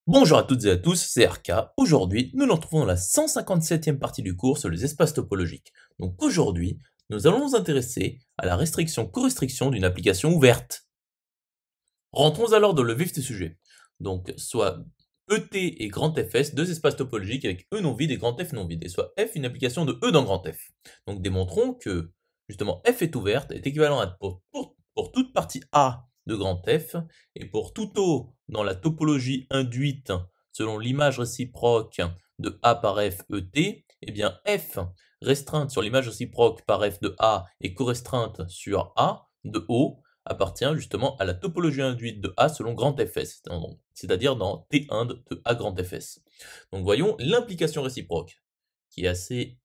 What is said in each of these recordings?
Bonjour à toutes et à tous, c'est RK. Aujourd'hui, nous nous retrouvons dans la 157e partie du cours sur les espaces topologiques. Donc aujourd'hui, nous allons nous intéresser à la restriction-correstriction d'une application ouverte. Rentrons alors dans le vif du sujet. Donc, soit ET et grand FS, deux espaces topologiques avec E non vide et grand F non vide, et soit F une application de E dans grand F. Donc démontrons que, justement, F est ouverte est équivalent à pour toute partie A de grand F, et pour tout O dans la topologie induite selon l'image réciproque de A par F ET, eh bien F restreinte sur l'image réciproque par F de A et correstreinte sur A de O appartient justement à la topologie induite de A selon grand Fs, c'est-à-dire dans T1 de A grand Fs. Donc voyons l'implication réciproque, qui est assez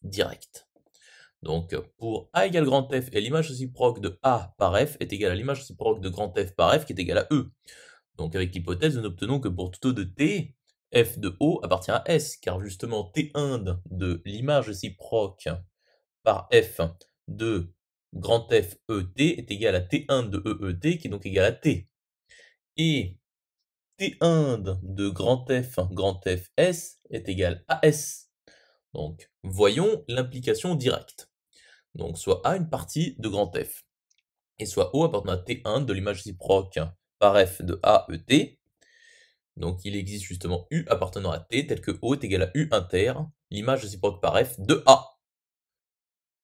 directe. Donc pour A égale grand F et l'image réciproque de A par F est égale à l'image réciproque de grand F par F qui est égale à E. Donc avec l'hypothèse, nous n'obtenons que pour tout O de T, F de O appartient à S, car justement T1 de l'image réciproque par F de grand F ET est égal à T1 de EET, qui est donc égal à T. Et T1 de grand F S est égal à S. Donc, voyons l'implication directe. Donc, soit A une partie de grand F, et soit O appartenant à T1 de l'image réciproque par F de A ET. Donc, il existe justement U appartenant à T, tel que O est égal à U inter, l'image réciproque par F de A.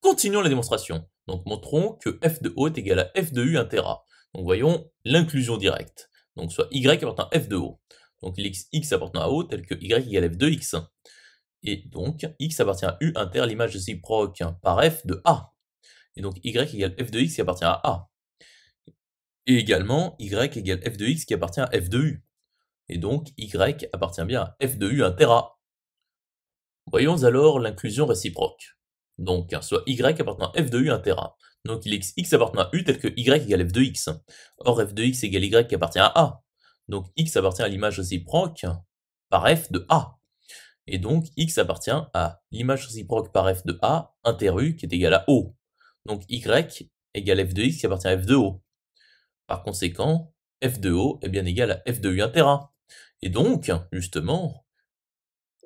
Continuons la démonstration. Donc montrons que f de O est égal à f de U inter A. Donc voyons l'inclusion directe. Donc soit y appartenant à f de O. Donc x appartenant à O tel que y égale f de x. Et donc x appartient à U inter l'image réciproque par f de A. Et donc y égale f de x qui appartient à A. Et également y égale f de x qui appartient à f de U. Et donc y appartient bien à f de U inter A. Voyons alors l'inclusion réciproque. Donc, soit y appartenant à f de u inter A. Donc, il existe x appartenant à u tel que y égale f de x. Or, f de x égale y qui appartient à A. Donc, x appartient à l'image réciproque par f de A. Et donc, x appartient à l'image réciproque par f de A inter u qui est égale à O. Donc, y égale f de x qui appartient à f de O. Par conséquent, f de O est bien égal à f de u inter A. Et donc, justement,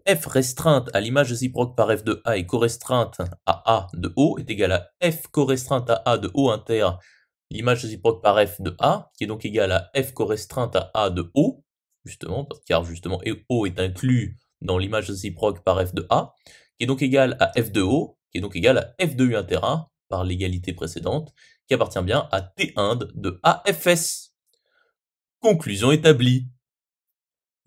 f restreinte à l'image réciproque par f de A et correstreinte à A de O est égal à f correstreinte à A de O inter, l'image réciproque par f de A, qui est donc égal à f correstreinte à A de O, justement, car justement O est inclus dans l'image réciproque par f de A, qui est donc égal à f de O, qui est donc égal à f de U inter A, par l'égalité précédente, qui appartient bien à T1 de AFS. Conclusion établie.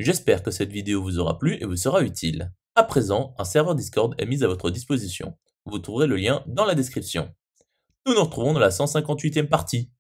J'espère que cette vidéo vous aura plu et vous sera utile. À présent, un serveur Discord est mis à votre disposition. Vous trouverez le lien dans la description. Nous nous retrouvons dans la 158e partie.